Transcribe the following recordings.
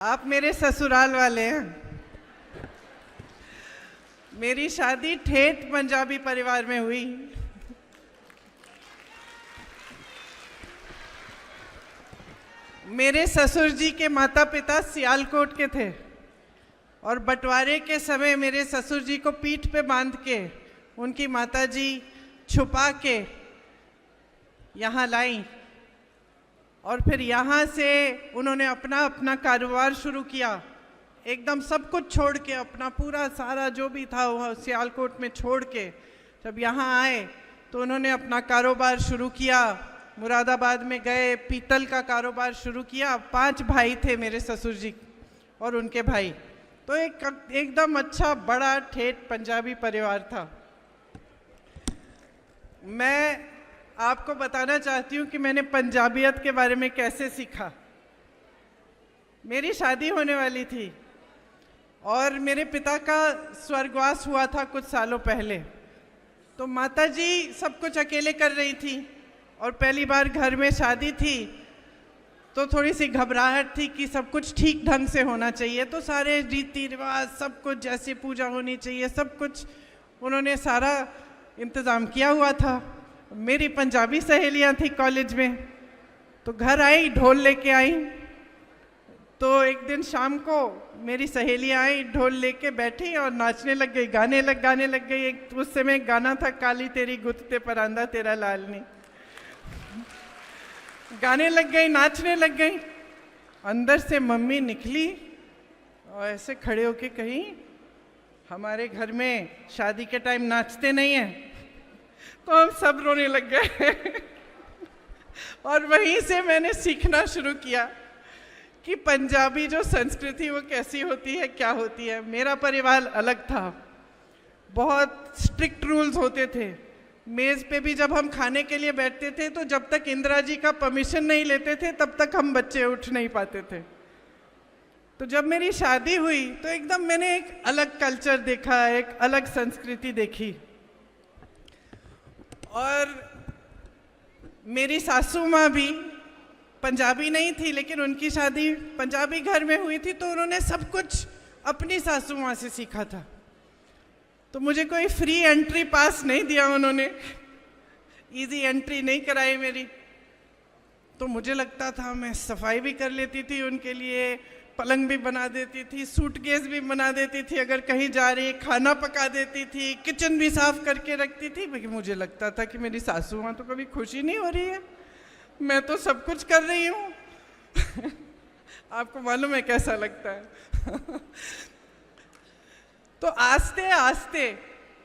आप मेरे ससुराल वाले हैं। मेरी शादी ठेठ पंजाबी परिवार में हुई। मेरे ससुर जी के माता पिता सियालकोट के थे और बंटवारे के समय मेरे ससुर जी को पीठ पे बांध के उनकी माता जी छुपा के यहाँ लाई और फिर यहाँ से उन्होंने अपना अपना कारोबार शुरू किया। एकदम सब कुछ छोड़ के, अपना पूरा सारा जो भी था वह सियालकोट में छोड़ के जब यहाँ आए तो उन्होंने अपना कारोबार शुरू किया। मुरादाबाद में गए, पीतल का कारोबार शुरू किया। 5 भाई थे मेरे ससुर जी और उनके भाई, तो एकदम अच्छा बड़ा ठेठ पंजाबी परिवार था। मैं आपको बताना चाहती हूँ कि मैंने पंजाबियत के बारे में कैसे सीखा। मेरी शादी होने वाली थी और मेरे पिता का स्वर्गवास हुआ था कुछ सालों पहले, तो माता जी सब कुछ अकेले कर रही थी और पहली बार घर में शादी थी तो थोड़ी सी घबराहट थी कि सब कुछ ठीक ढंग से होना चाहिए। तो सारे रीति रिवाज सब कुछ जैसे पूजा होनी चाहिए सब कुछ उन्होंने सारा इंतज़ाम किया हुआ था। मेरी पंजाबी सहेलियां थी कॉलेज में, तो घर आई, ढोल लेके आई। तो एक दिन शाम को मेरी सहेलियां आई, ढोल लेके बैठी और नाचने लग गई, गाने लग गई। एक उस समय एक गाना था, काली तेरी गुत्ते परांदा तेरा लाल नहीं। गाने लग गई, नाचने लग गई। अंदर से मम्मी निकली और ऐसे खड़े होके कही, हमारे घर में शादी के टाइम नाचते नहीं हैं। तो हम सब रोने लग गए और वहीं से मैंने सीखना शुरू किया कि पंजाबी जो संस्कृति वो कैसी होती है, क्या होती है। मेरा परिवार अलग था, बहुत स्ट्रिक्ट रूल्स होते थे। मेज़ पे भी जब हम खाने के लिए बैठते थे तो जब तक इंदिरा जी का परमिशन नहीं लेते थे तब तक हम बच्चे उठ नहीं पाते थे। तो जब मेरी शादी हुई तो एकदम मैंने एक अलग कल्चर देखा, एक अलग संस्कृति देखी। और मेरी सासू माँ भी पंजाबी नहीं थी, लेकिन उनकी शादी पंजाबी घर में हुई थी, तो उन्होंने सब कुछ अपनी सासू माँ से सीखा था। तो मुझे कोई फ्री एंट्री पास नहीं दिया उन्होंने, इजी एंट्री नहीं कराई मेरी। तो मुझे लगता था मैं सफाई भी कर लेती थी उनके लिए, पलंग भी बना देती थी, सूटकेस भी बना देती थी, अगर कहीं जा रही खाना पका देती थी, किचन भी साफ करके रखती थी। लेकिन मुझे लगता था कि मेरी सासू माँ तो कभी खुशी नहीं हो रही है, मैं तो सब कुछ कर रही हूँ आपको मालूम है कैसा लगता है तो आस्ते आस्ते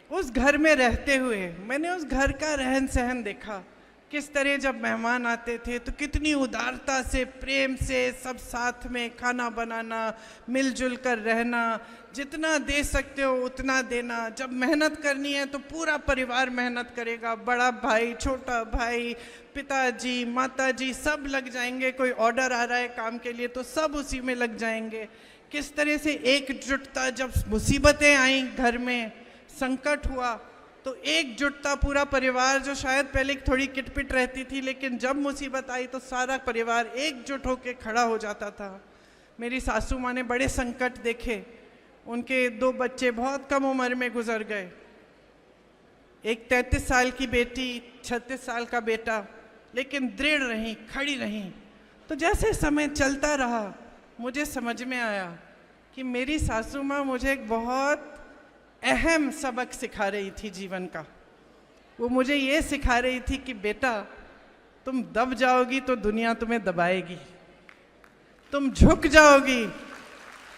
उस घर में रहते हुए मैंने उस घर का रहन सहन देखा। किस तरह जब मेहमान आते थे तो कितनी उदारता से, प्रेम से सब साथ में खाना बनाना, मिलजुल कर रहना, जितना दे सकते हो उतना देना। जब मेहनत करनी है तो पूरा परिवार मेहनत करेगा, बड़ा भाई, छोटा भाई, पिताजी, माताजी सब लग जाएंगे। कोई ऑर्डर आ रहा है काम के लिए तो सब उसी में लग जाएंगे। किस तरह से एकजुटता, जब मुसीबतें आई घर में, संकट हुआ तो एकजुटता, पूरा परिवार जो शायद पहले थोड़ी किटपिट रहती थी लेकिन जब मुसीबत आई तो सारा परिवार एकजुट होकर खड़ा हो जाता था। मेरी सासू माँ ने बड़े संकट देखे, उनके 2 बच्चे बहुत कम उम्र में गुजर गए, एक 33 साल की बेटी, 36 साल का बेटा, लेकिन दृढ़ रहीं, खड़ी रहीं। तो जैसे समय चलता रहा मुझे समझ में आया कि मेरी सासू माँ मुझे एक बहुत अहम सबक सिखा रही थी जीवन का। वो मुझे ये सिखा रही थी कि बेटा, तुम दब जाओगी तो दुनिया तुम्हें दबाएगी, तुम झुक जाओगी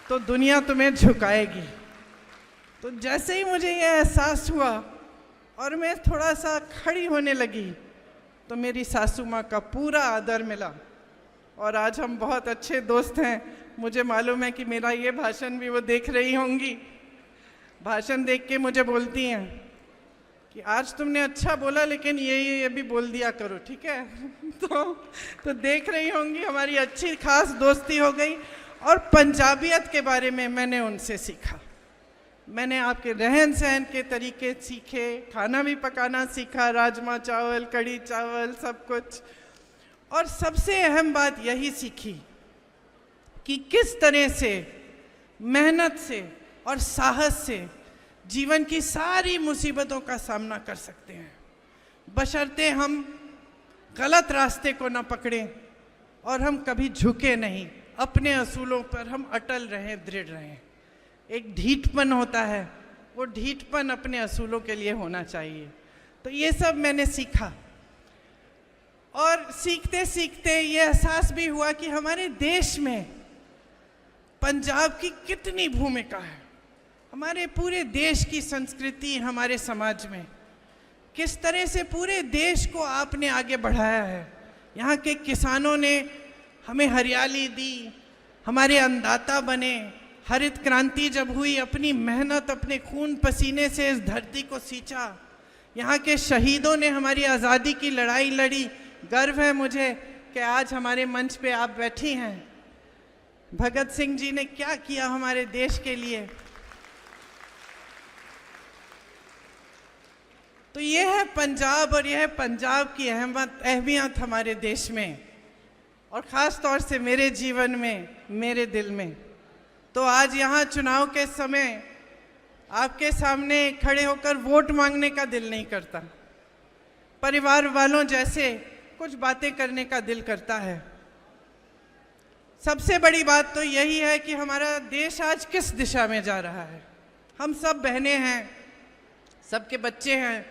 तो दुनिया तुम्हें झुकाएगी। तो जैसे ही मुझे ये एहसास हुआ और मैं थोड़ा सा खड़ी होने लगी तो मेरी सासू माँ का पूरा आदर मिला और आज हम बहुत अच्छे दोस्त हैं। मुझे मालूम है कि मेरा ये भाषण भी वो देख रही होंगी। भाषण देख के मुझे बोलती हैं कि आज तुमने अच्छा बोला लेकिन ये भी बोल दिया करो, ठीक है तो देख रही होंगी, हमारी अच्छी खास दोस्ती हो गई। और पंजाबियत के बारे में मैंने उनसे सीखा, मैंने आपके रहन सहन के तरीके सीखे, खाना भी पकाना सीखा, राजमा चावल, कढ़ी चावल, सब कुछ। और सबसे अहम बात यही सीखी कि किस तरह से मेहनत से और साहस से जीवन की सारी मुसीबतों का सामना कर सकते हैं, बशर्ते हम गलत रास्ते को न पकड़ें और हम कभी झुके नहीं, अपने असूलों पर हम अटल रहें, दृढ़ रहें। एक ढीठपन होता है, वो ढीठपन अपने असूलों के लिए होना चाहिए। तो ये सब मैंने सीखा और सीखते सीखते ये एहसास भी हुआ कि हमारे देश में पंजाब की कितनी भूमिका है, हमारे पूरे देश की संस्कृति, हमारे समाज में किस तरह से पूरे देश को आपने आगे बढ़ाया है। यहाँ के किसानों ने हमें हरियाली दी, हमारे अन्नदाता बने, हरित क्रांति जब हुई अपनी मेहनत, अपने खून पसीने से इस धरती को सींचा। यहाँ के शहीदों ने हमारी आज़ादी की लड़ाई लड़ी। गर्व है मुझे कि आज हमारे मंच पे आप बैठी हैं। भगत सिंह जी ने क्या किया हमारे देश के लिए। तो ये है पंजाब और यह है पंजाब की अहमियत हमारे देश में और ख़ास तौर से मेरे जीवन में, मेरे दिल में। तो आज यहाँ चुनाव के समय आपके सामने खड़े होकर वोट मांगने का दिल नहीं करता, परिवार वालों जैसे कुछ बातें करने का दिल करता है। सबसे बड़ी बात तो यही है कि हमारा देश आज किस दिशा में जा रहा है। हम सब बहनें हैं, सबके बच्चे हैं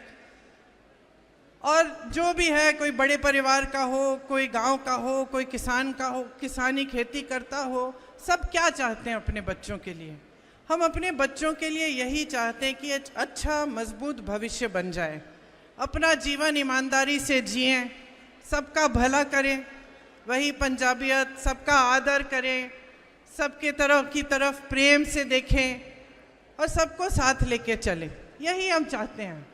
और जो भी है, कोई बड़े परिवार का हो, कोई गांव का हो, कोई किसान का हो, किसानी खेती करता हो, सब क्या चाहते हैं अपने बच्चों के लिए। हम अपने बच्चों के लिए यही चाहते हैं कि एक अच्छा मजबूत भविष्य बन जाए, अपना जीवन ईमानदारी से जिएं, सबका भला करें, वही पंजाबियत, सबका आदर करें, सबके तरफ प्रेम से देखें और सबको साथ लेके चलें। यही हम चाहते हैं।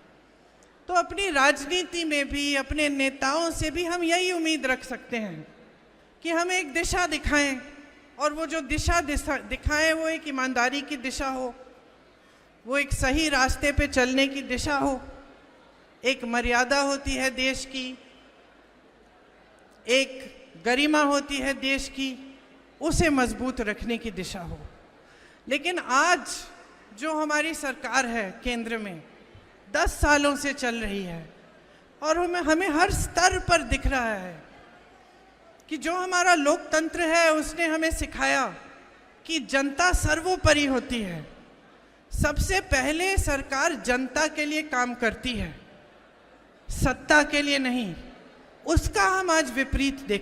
तो अपनी राजनीति में भी, अपने नेताओं से भी हम यही उम्मीद रख सकते हैं कि हम एक दिशा दिखाएं और वो जो दिशा दिखाएं वो एक ईमानदारी की दिशा हो, वो एक सही रास्ते पे चलने की दिशा हो। एक मर्यादा होती है देश की, एक गरिमा होती है देश की, उसे मजबूत रखने की दिशा हो। लेकिन आज जो हमारी सरकार है केंद्र में 10 सालों से चल रही है और हमें हर स्तर पर दिख रहा है कि जो हमारा लोकतंत्र है उसने हमें सिखाया कि जनता सर्वोपरि होती है। सबसे पहले सरकार जनता के लिए काम करती है, सत्ता के लिए नहीं। उसका हम आज विपरीत देख